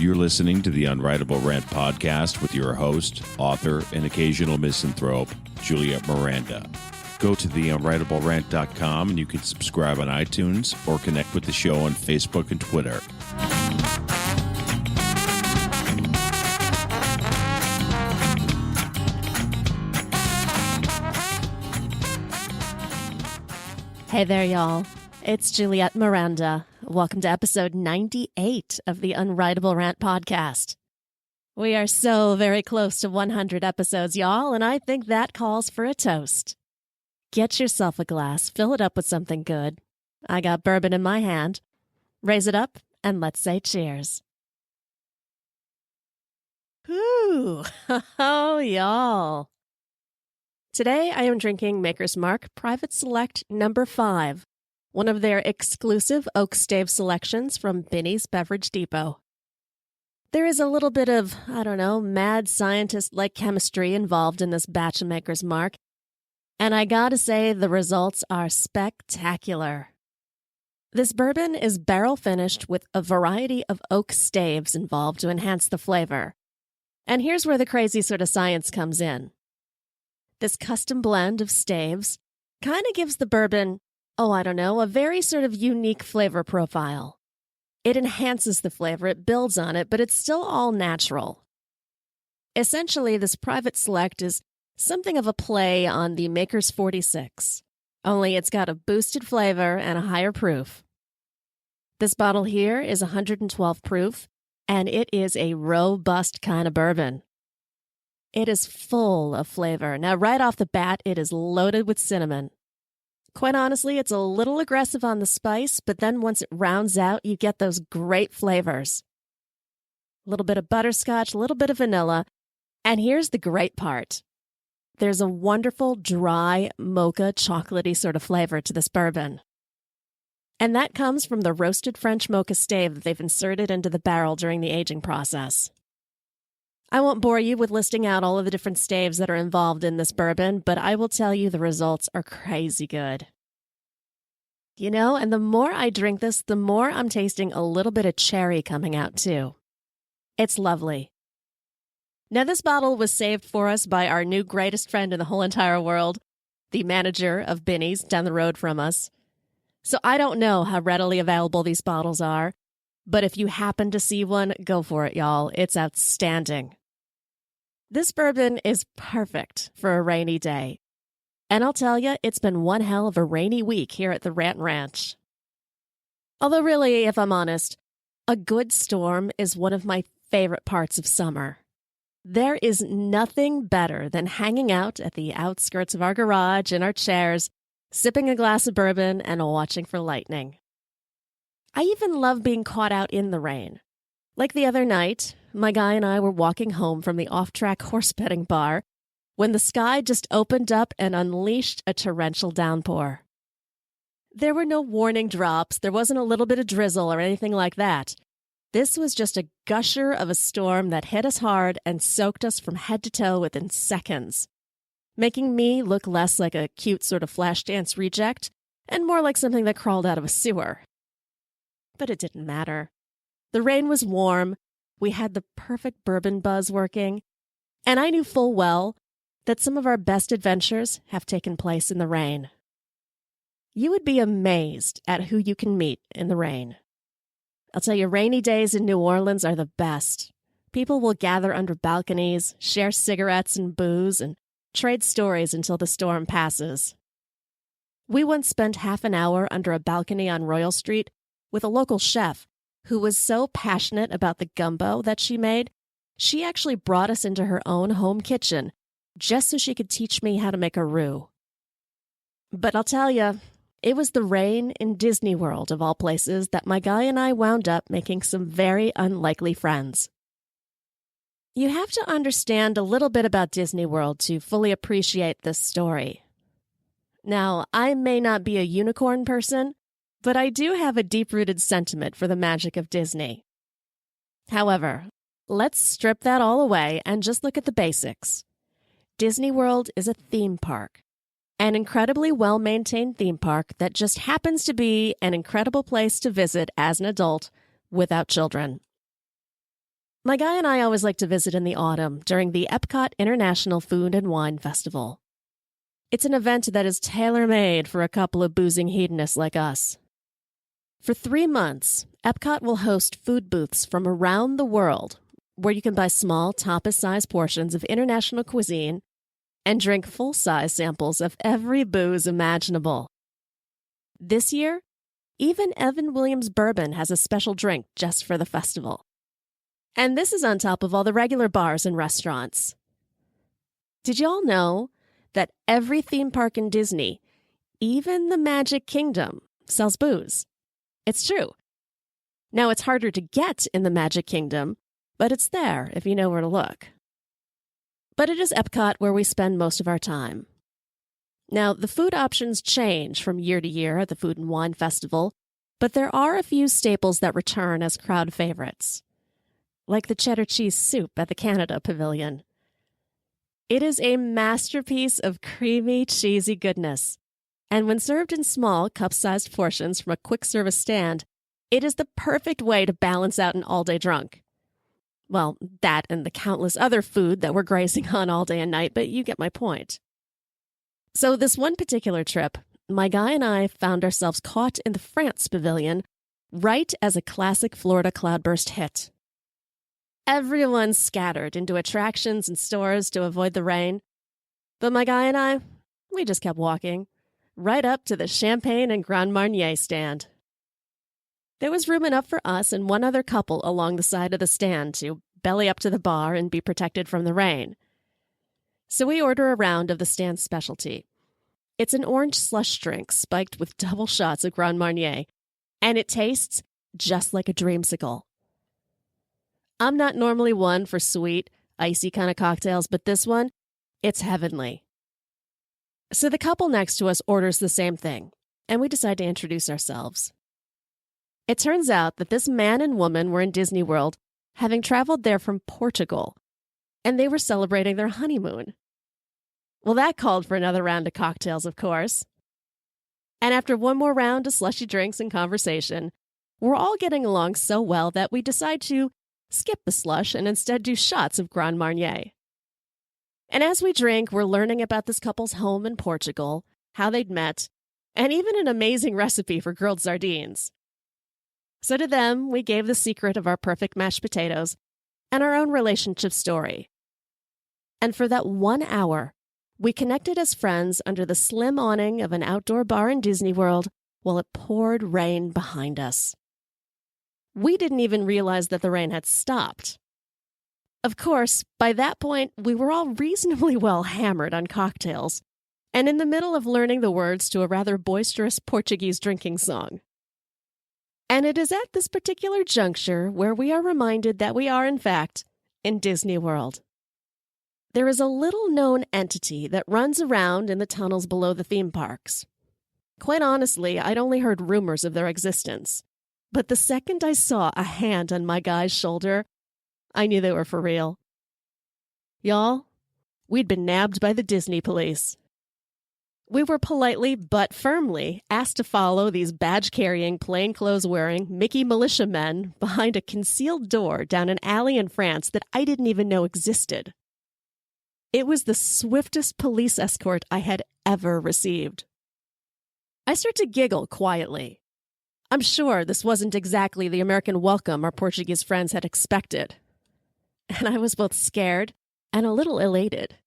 You're listening to the Unwritable Rant podcast with your host, author, and occasional misanthrope, Juliette Miranda. Go to theunwritablерant.com and you can subscribe on iTunes or connect with the show on Facebook and Twitter. Hey there, y'all. It's Juliette Miranda. Welcome to episode 98 of the Unwritable Rant podcast. We are so very close to 100 episodes, y'all, and I think that calls for a toast. Get yourself a glass, fill it up with something good. I got bourbon in my hand. Raise it up, and let's say cheers. Whew. Oh, y'all. Today, I am drinking Maker's Mark Private Select No. 5, one of their exclusive oak stave selections from Binny's Beverage Depot. There is a little bit of, mad scientist-like chemistry involved in this batch of Maker's Mark, and I gotta say the results are spectacular. This bourbon is barrel-finished with a variety of oak staves involved to enhance the flavor. And here's where the crazy sort of science comes in. This custom blend of staves kind of gives the bourbon, a very sort of unique flavor profile. It enhances the flavor, it builds on it, but it's still all natural. Essentially, this Private Select is something of a play on the Maker's 46, only it's got a boosted flavor and a higher proof. This bottle here is 112 proof, and it is a robust kind of bourbon. It is full of flavor. Now, right off the bat, it is loaded with cinnamon. Quite honestly, it's a little aggressive on the spice, but then once it rounds out, you get those great flavors. A little bit of butterscotch, a little bit of vanilla, and here's the great part. There's a wonderful, dry, mocha, chocolatey sort of flavor to this bourbon. And that comes from the roasted French mocha stave that they've inserted into the barrel during the aging process. I won't bore you with listing out all of the different staves that are involved in this bourbon, but I will tell you the results are crazy good. And the more I drink this, the more I'm tasting a little bit of cherry coming out too. It's lovely. Now, this bottle was saved for us by our new greatest friend in the whole entire world, the manager of Binny's down the road from us. So I don't know how readily available these bottles are, but if you happen to see one, go for it, y'all. It's outstanding. This bourbon is perfect for a rainy day. And I'll tell you, it's been one hell of a rainy week here at the Rant Ranch. Although really, if I'm honest, a good storm is one of my favorite parts of summer. There is nothing better than hanging out at the outskirts of our garage in our chairs, sipping a glass of bourbon and watching for lightning. I even love being caught out in the rain. Like the other night, my guy and I were walking home from the off-track horse betting bar when the sky just opened up and unleashed a torrential downpour. There were no warning drops, there wasn't a little bit of drizzle or anything like that. This was just a gusher of a storm that hit us hard and soaked us from head to toe within seconds, making me look less like a cute sort of Flashdance reject and more like something that crawled out of a sewer. But it didn't matter. The rain was warm, we had the perfect bourbon buzz working, and I knew full well that some of our best adventures have taken place in the rain. You would be amazed at who you can meet in the rain. I'll tell you, rainy days in New Orleans are the best. People will gather under balconies, share cigarettes and booze, and trade stories until the storm passes. We once spent half an hour under a balcony on Royal Street with a local chef who was so passionate about the gumbo that she made, she actually brought us into her own home kitchen just so she could teach me how to make a roux. But I'll tell you, it was the rain in Disney World, of all places, that my guy and I wound up making some very unlikely friends. You have to understand a little bit about Disney World to fully appreciate this story. Now, I may not be a unicorn person, but I do have a deep-rooted sentiment for the magic of Disney. However, let's strip that all away and just look at the basics. Disney World is a theme park, an incredibly well-maintained theme park that just happens to be an incredible place to visit as an adult without children. My guy and I always like to visit in the autumn during the Epcot International Food and Wine Festival. It's an event that is tailor-made for a couple of boozing hedonists like us. For 3 months, Epcot will host food booths from around the world where you can buy small, tapas-sized portions of international cuisine and drink full-size samples of every booze imaginable. This year, even Evan Williams Bourbon has a special drink just for the festival. And this is on top of all the regular bars and restaurants. Did y'all know that every theme park in Disney, even the Magic Kingdom, sells booze? It's true. Now, it's harder to get in the Magic Kingdom, but it's there if you know where to look. But it is Epcot where we spend most of our time. Now, the food options change from year to year at the Food and Wine Festival, but there are a few staples that return as crowd favorites, like the cheddar cheese soup at the Canada Pavilion. It is a masterpiece of creamy, cheesy goodness, and when served in small, cup-sized portions from a quick-service stand, it is the perfect way to balance out an all-day drunk. Well, that and the countless other food that we're grazing on all day and night, but you get my point. So this one particular trip, my guy and I found ourselves caught in the France Pavilion right as a classic Florida cloudburst hit. Everyone scattered into attractions and stores to avoid the rain. But my guy and I, we just kept walking, right up to the Champagne and Grand Marnier stand. There was room enough for us and one other couple along the side of the stand to belly up to the bar and be protected from the rain. So we order a round of the stand's specialty. It's an orange slush drink spiked with double shots of Grand Marnier, and it tastes just like a dreamsicle. I'm not normally one for sweet, icy kind of cocktails, but this one, it's heavenly. So the couple next to us orders the same thing, and we decide to introduce ourselves. It turns out that this man and woman were in Disney World, having traveled there from Portugal, and they were celebrating their honeymoon. Well, that called for another round of cocktails, of course. And after one more round of slushy drinks and conversation, we're all getting along so well that we decide to skip the slush and instead do shots of Grand Marnier. And as we drink, we're learning about this couple's home in Portugal, how they'd met, and even an amazing recipe for grilled sardines. So to them, we gave the secret of our perfect mashed potatoes and our own relationship story. And for that 1 hour, we connected as friends under the slim awning of an outdoor bar in Disney World while it poured rain behind us. We didn't even realize that the rain had stopped. Of course, by that point, we were all reasonably well hammered on cocktails and in the middle of learning the words to a rather boisterous Portuguese drinking song. And it is at this particular juncture where we are reminded that we are, in fact, in Disney World. There is a little-known entity that runs around in the tunnels below the theme parks. Quite honestly, I'd only heard rumors of their existence. But the second I saw a hand on my guy's shoulder, I knew they were for real. Y'all, we'd been nabbed by the Disney police. We were politely but firmly asked to follow these badge-carrying, plainclothes-wearing Mickey militiamen behind a concealed door down an alley in France that I didn't even know existed. It was the swiftest police escort I had ever received. I start to giggle quietly. I'm sure this wasn't exactly the American welcome our Portuguese friends had expected. And I was both scared and a little elated.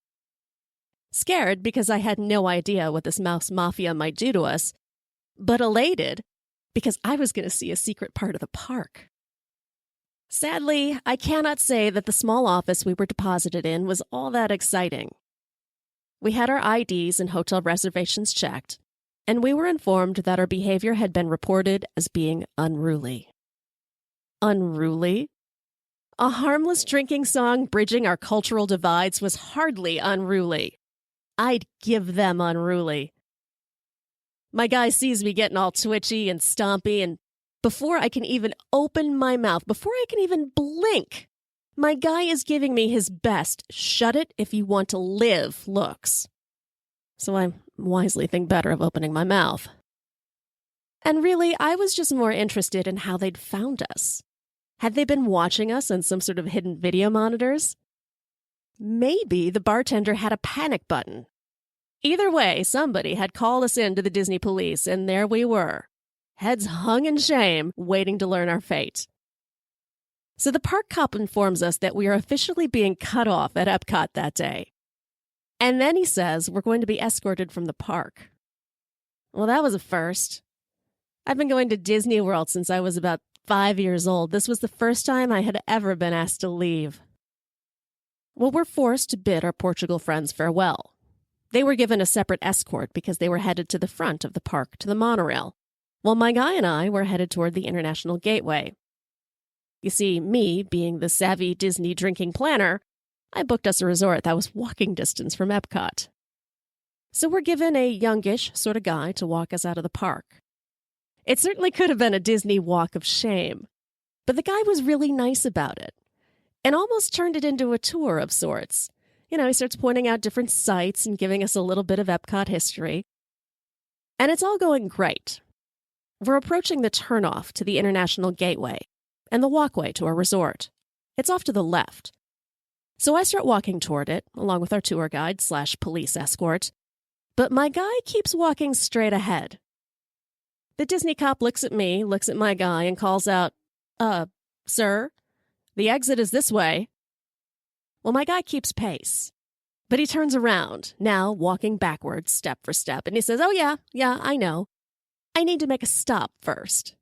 Scared because I had no idea what this mouse mafia might do to us, but elated because I was going to see a secret part of the park. Sadly, I cannot say that the small office we were deposited in was all that exciting. We had our IDs and hotel reservations checked, and we were informed that our behavior had been reported as being unruly. Unruly? A harmless drinking song bridging our cultural divides was hardly unruly. I'd give them unruly. My guy sees me getting all twitchy and stompy, and before I can even open my mouth, before I can even blink, my guy is giving me his best shut it if you want to live looks. So I wisely think better of opening my mouth. And really, I was just more interested in how they'd found us, Had they been watching us on some sort of hidden video monitors? Maybe the bartender had a panic button. Either way, somebody had called us in to the Disney police, and there we were, heads hung in shame, waiting to learn our fate. So the park cop informs us that we are officially being cut off at Epcot that day. And then he says we're going to be escorted from the park. Well, that was a first. I've been going to Disney World since I was about 5 years old. This was the first time I had ever been asked to leave. Well, we're forced to bid our Portugal friends farewell. They were given a separate escort because they were headed to the front of the park to the monorail, while my guy and I were headed toward the International Gateway. You see, me, being the savvy Disney drinking planner, I booked us a resort that was walking distance from Epcot. So we're given a youngish sort of guy to walk us out of the park. It certainly could have been a Disney walk of shame, but the guy was really nice about it and almost turned it into a tour of sorts. You know, he starts pointing out different sites and giving us a little bit of Epcot history. And it's all going great. We're approaching the turnoff to the International Gateway and the walkway to our resort. It's off to the left. So I start walking toward it, along with our tour guide / police escort. But my guy keeps walking straight ahead. The Disney cop looks at me, looks at my guy, and calls out, sir, the exit is this way. Well, my guy keeps pace, but he turns around, now walking backwards step for step, and he says, oh yeah, I know. I need to make a stop first.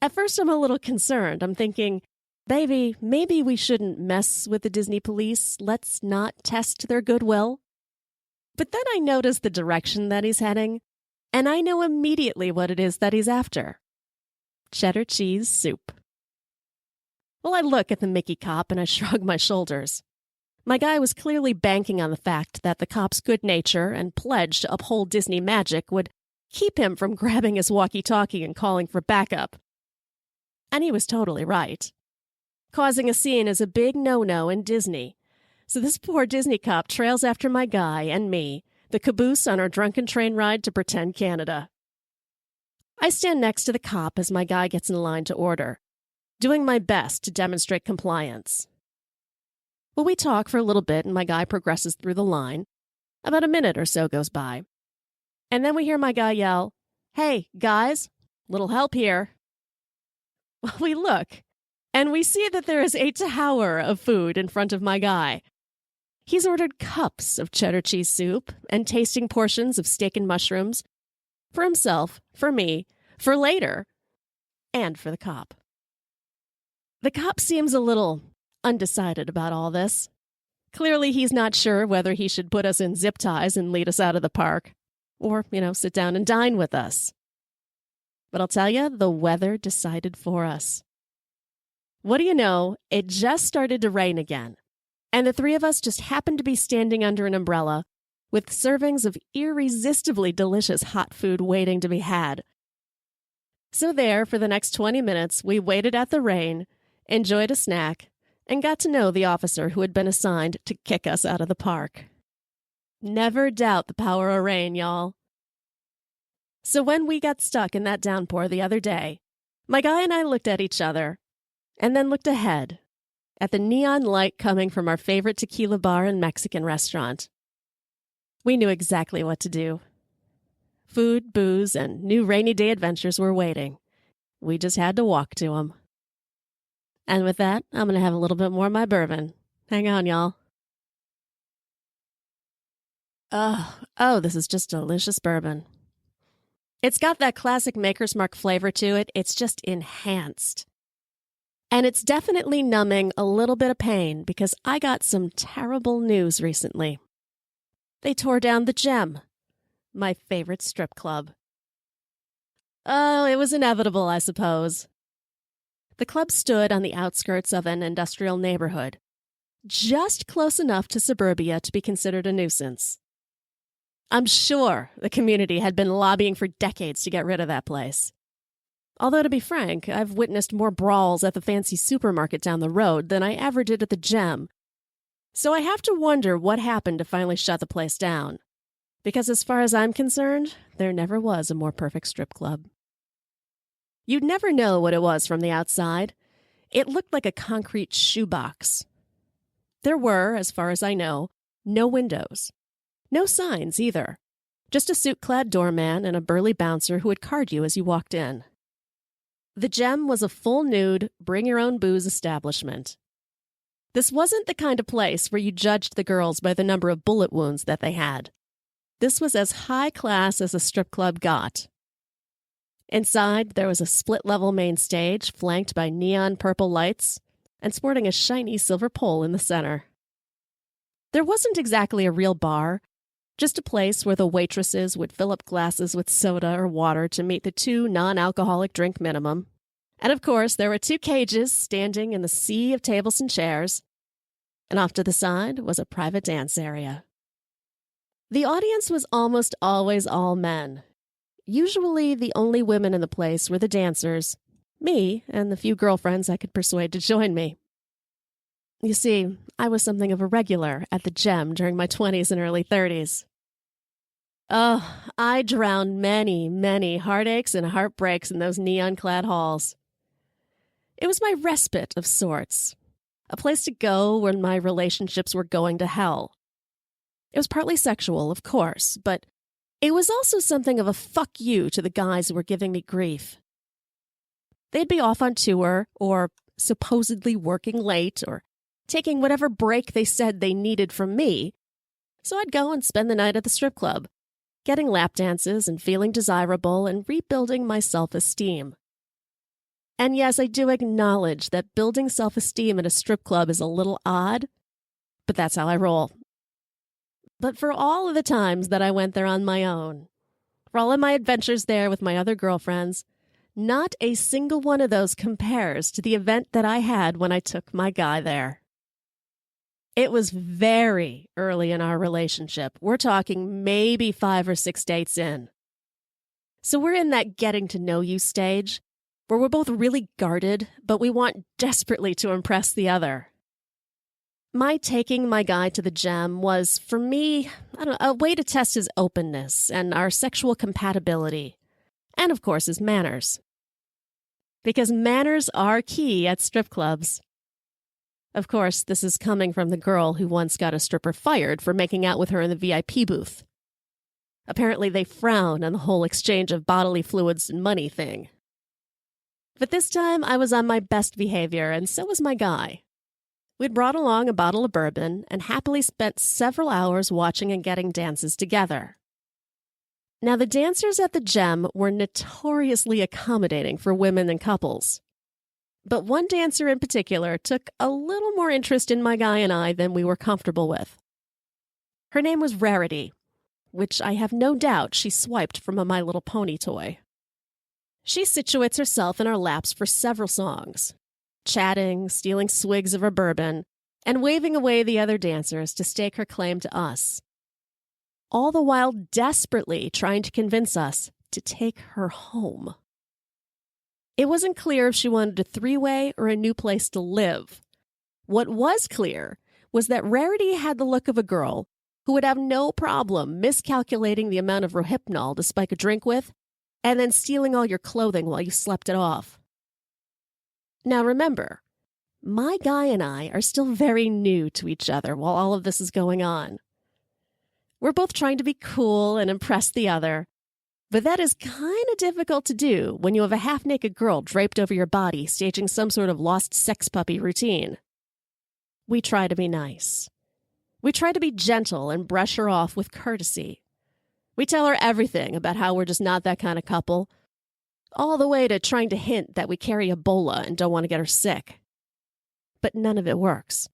At first, I'm a little concerned. I'm thinking, baby, maybe we shouldn't mess with the Disney police. Let's not test their goodwill. But then I notice the direction that he's heading, and I know immediately what it is that he's after. Cheddar cheese soup. Well, I look at the Mickey cop and I shrug my shoulders. My guy was clearly banking on the fact that the cop's good nature and pledge to uphold Disney magic would keep him from grabbing his walkie-talkie and calling for backup. And he was totally right. Causing a scene is a big no-no in Disney. So this poor Disney cop trails after my guy and me, the caboose on our drunken train ride to Pretend Canada. I stand next to the cop as my guy gets in line to order, doing my best to demonstrate compliance. Well, we talk for a little bit and my guy progresses through the line. About a minute or so goes by. And then we hear my guy yell, "Hey, guys, little help here." Well, we look, and we see that there is a tower of food in front of my guy. He's ordered cups of cheddar cheese soup and tasting portions of steak and mushrooms for himself, for me, for later, and for the cop. The cop seems a little undecided about all this. Clearly, he's not sure whether he should put us in zip ties and lead us out of the park, or, sit down and dine with us. But I'll tell you, the weather decided for us. What do you know, it just started to rain again, and the three of us just happened to be standing under an umbrella with servings of irresistibly delicious hot food waiting to be had. So there, for the next 20 minutes, we waited at the rain, enjoyed a snack, and got to know the officer who had been assigned to kick us out of the park. Never doubt the power of rain, y'all. So when we got stuck in that downpour the other day, my guy and I looked at each other and then looked ahead at the neon light coming from our favorite tequila bar and Mexican restaurant. We knew exactly what to do. Food, booze, and new rainy day adventures were waiting. We just had to walk to them. And with that, I'm going to have a little bit more of my bourbon. Hang on, y'all. Oh, this is just delicious bourbon. It's got that classic Maker's Mark flavor to it. It's just enhanced. And it's definitely numbing a little bit of pain because I got some terrible news recently. They tore down the Gem, my favorite strip club. Oh, it was inevitable, I suppose. The club stood on the outskirts of an industrial neighborhood, just close enough to suburbia to be considered a nuisance. I'm sure the community had been lobbying for decades to get rid of that place. Although, to be frank, I've witnessed more brawls at the fancy supermarket down the road than I ever did at the Gem. So I have to wonder what happened to finally shut the place down. Because as far as I'm concerned, there never was a more perfect strip club. You'd never know what it was from the outside. It looked like a concrete shoebox. There were, as far as I know, no windows. No signs, either. Just a suit-clad doorman and a burly bouncer who would card you as you walked in. The Gem was a full-nude, bring-your-own-booze establishment. This wasn't the kind of place where you judged the girls by the number of bullet wounds that they had. This was as high class as a strip club got. Inside, there was a split-level main stage flanked by neon purple lights and sporting a shiny silver pole in the center. There wasn't exactly a real bar, just a place where the waitresses would fill up glasses with soda or water to meet the 2 non-alcoholic drink minimum. And of course, there were 2 cages standing in the sea of tables and chairs, and off to the side was a private dance area. The audience was almost always all men. Usually, the only women in the place were the dancers, me, and the few girlfriends I could persuade to join me. You see, I was something of a regular at the Gem during my 20s and early 30s. Oh, I drowned many, many heartaches and heartbreaks in those neon-clad halls. It was my respite of sorts, a place to go when my relationships were going to hell. It was partly sexual, of course, but it was also something of a fuck you to the guys who were giving me grief. They'd be off on tour, or supposedly working late, or taking whatever break they said they needed from me, so I'd go and spend the night at the strip club, getting lap dances and feeling desirable and rebuilding my self-esteem. And yes, I do acknowledge that building self-esteem at a strip club is a little odd, but that's how I roll. But for all of the times that I went there on my own, for all of my adventures there with my other girlfriends, not a single one of those compares to the event that I had when I took my guy there. It was very early in our relationship. We're talking maybe 5 or 6 dates in. So we're in that getting to know you stage, where we're both really guarded, but we want desperately to impress the other. My taking my guy to the Gem was, for me, a way to test his openness and our sexual compatibility, and of course his manners. Because manners are key at strip clubs. Of course, this is coming from the girl who once got a stripper fired for making out with her in the VIP booth. Apparently they frown on the whole exchange of bodily fluids and money thing. But this time I was on my best behavior, and so was my guy. We'd brought along a bottle of bourbon and happily spent several hours watching and getting dances together. Now, the dancers at the Gem were notoriously accommodating for women and couples. But one dancer in particular took a little more interest in my guy and I than we were comfortable with. Her name was Rarity, which I have no doubt she swiped from a My Little Pony toy. She situates herself in our laps for several songs, chatting, stealing swigs of her bourbon, and waving away the other dancers to stake her claim to us, all the while desperately trying to convince us to take her home. It wasn't clear if she wanted a 3-way or a new place to live. What was clear was that Rarity had the look of a girl who would have no problem miscalculating the amount of Rohypnol to spike a drink with and then stealing all your clothing while you slept it off. Now remember, my guy and I are still very new to each other while all of this is going on. We're both trying to be cool and impress the other, but that is kind of difficult to do when you have a half-naked girl draped over your body staging some sort of lost sex puppy routine. We try to be nice. We try to be gentle and brush her off with courtesy. We tell her everything about how we're just not that kind of couple, all the way to trying to hint that we carry Ebola and don't want to get her sick. But none of it works.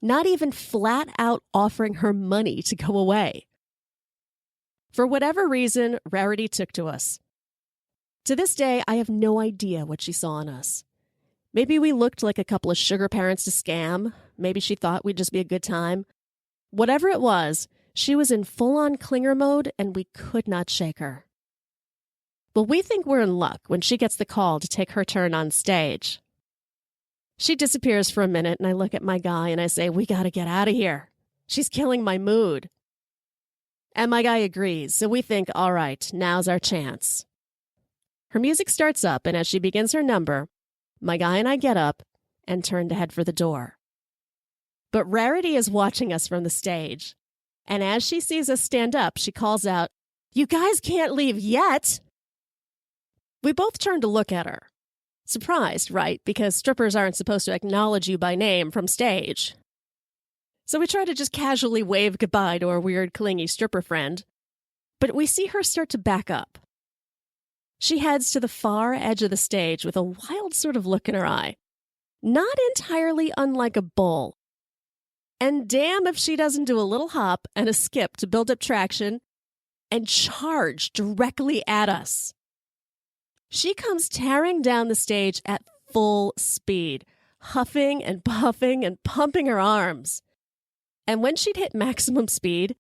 Not even flat out offering her money to go away. For whatever reason, Rarity took to us. To this day, I have no idea what she saw in us. Maybe we looked like a couple of sugar parents to scam. Maybe she thought we'd just be a good time. Whatever it was, she was in full-on clinger mode, and we could not shake her. Well, we think we're in luck when she gets the call to take her turn on stage. She disappears for a minute, and I look at my guy and I say, "We gotta get out of here. She's killing my mood." And my guy agrees, so we think, all right, now's our chance. Her music starts up, and as she begins her number, my guy and I get up and turned to head for the door. But Rarity is watching us from the stage, and as she sees us stand up, she calls out, "You guys can't leave yet!" We both turn to look at her. Surprised, right? Because strippers aren't supposed to acknowledge you by name from stage. So we try to just casually wave goodbye to our weird, clingy stripper friend, but we see her start to back up. She heads to the far edge of the stage with a wild sort of look in her eye, not entirely unlike a bull. And damn if she doesn't do a little hop and a skip to build up traction and charge directly at us. She comes tearing down the stage at full speed, huffing and puffing and pumping her arms. And when she'd hit maximum speed,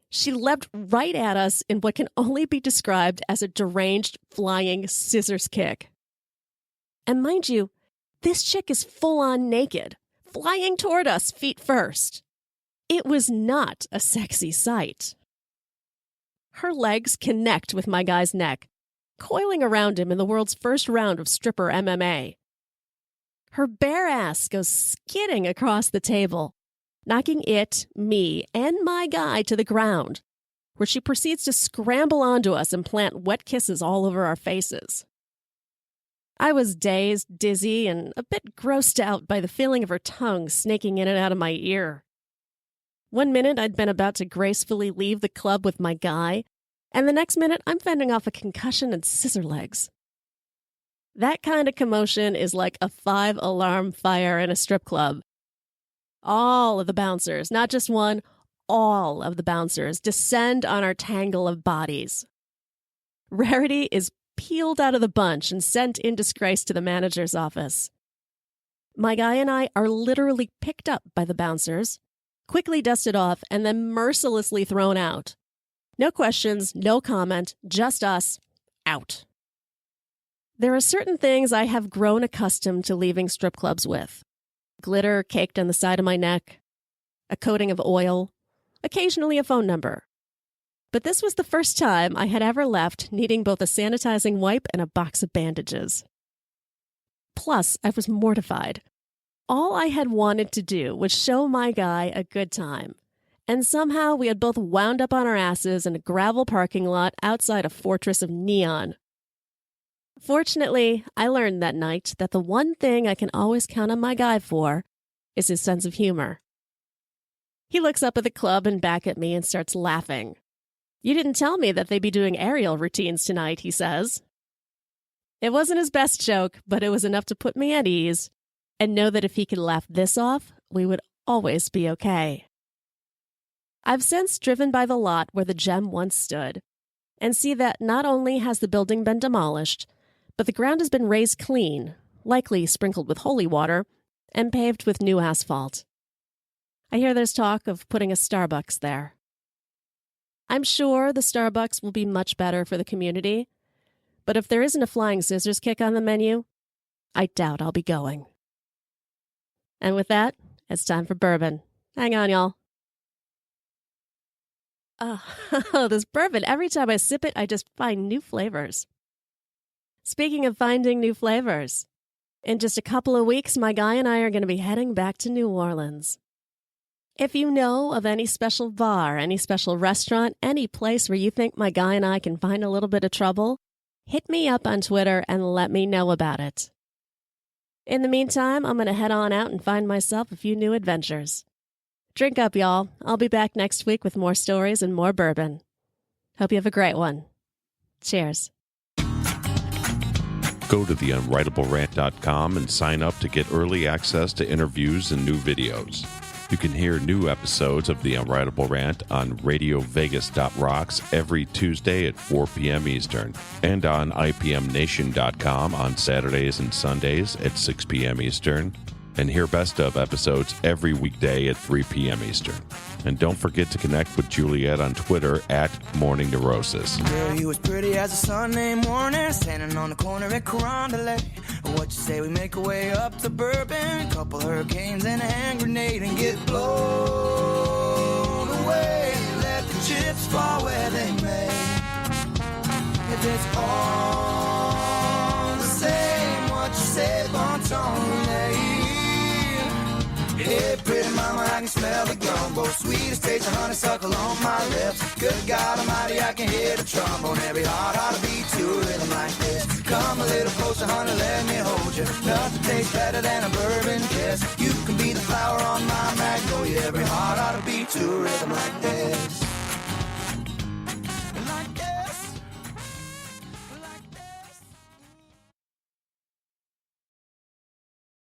she leapt right at us in what can only be described as a deranged flying scissors kick. And mind you, this chick is full-on naked, flying toward us feet first. It was not a sexy sight. Her legs connect with my guy's neck, coiling around him in the world's first round of stripper MMA. Her bare ass goes skidding across the table, knocking it, me, and my guy to the ground, where she proceeds to scramble onto us and plant wet kisses all over our faces. I was dazed, dizzy, and a bit grossed out by the feeling of her tongue snaking in and out of my ear. One minute I'd been about to gracefully leave the club with my guy, and the next minute I'm fending off a concussion and scissor legs. That kind of commotion is like a 5-alarm fire in a strip club. All of the bouncers, not just one, all of the bouncers descend on our tangle of bodies. Rarity is peeled out of the bunch and sent in disgrace to the manager's office. My guy and I are literally picked up by the bouncers, quickly dusted off, and then mercilessly thrown out. No questions, no comment, just us, out. There are certain things I have grown accustomed to leaving strip clubs with. Glitter caked on the side of my neck, a coating of oil, occasionally a phone number. But this was the first time I had ever left needing both a sanitizing wipe and a box of bandages. Plus, I was mortified. All I had wanted to do was show my guy a good time, and somehow we had both wound up on our asses in a gravel parking lot outside a fortress of neon. Fortunately, I learned that night that the one thing I can always count on my guy for is his sense of humor. He looks up at the club and back at me and starts laughing. "You didn't tell me that they'd be doing aerial routines tonight," he says. It wasn't his best joke, but it was enough to put me at ease and know that if he could laugh this off, we would always be okay. I've since driven by the lot where the gem once stood and see that not only has the building been demolished, but the ground has been raised clean, likely sprinkled with holy water, and paved with new asphalt. I hear there's talk of putting a Starbucks there. I'm sure the Starbucks will be much better for the community, but if there isn't a flying scissors kick on the menu, I doubt I'll be going. And with that, it's time for bourbon. Hang on, y'all. Oh, this bourbon, every time I sip it, I just find new flavors. Speaking of finding new flavors, in just a couple of weeks, my guy and I are going to be heading back to New Orleans. If you know of any special bar, any special restaurant, any place where you think my guy and I can find a little bit of trouble, hit me up on Twitter and let me know about it. In the meantime, I'm going to head on out and find myself a few new adventures. Drink up, y'all. I'll be back next week with more stories and more bourbon. Hope you have a great one. Cheers. Go to theunwritablерant.com and sign up to get early access to interviews and new videos. You can hear new episodes of The Unwritable Rant on radiovegas.rocks every Tuesday at 4 p.m. Eastern and on IPMNation.com on Saturdays and Sundays at 6 p.m. Eastern, and hear best of episodes every weekday at 3 p.m. Eastern. And don't forget to connect with Juliette on Twitter at Morning Neurosis. Girl, you was pretty as a Sunday morning, standing on the corner at Carondelet. What you say we make our way up to Bourbon, couple hurricanes and a hand grenade, and get blown away. Let the chips fall where they may. If it's all the same, what you say, bon ton, relay. Hey, pretty mama, I can smell the gumbo. Sweetest taste of honeysuckle on my lips. Good God Almighty, I can hear the trombone. Every heart ought to beat to a rhythm like this. Come a little closer, honey, let me hold you. Nothing tastes better than a bourbon kiss. You can be the flower on my magnolia. Every heart ought to beat to a rhythm like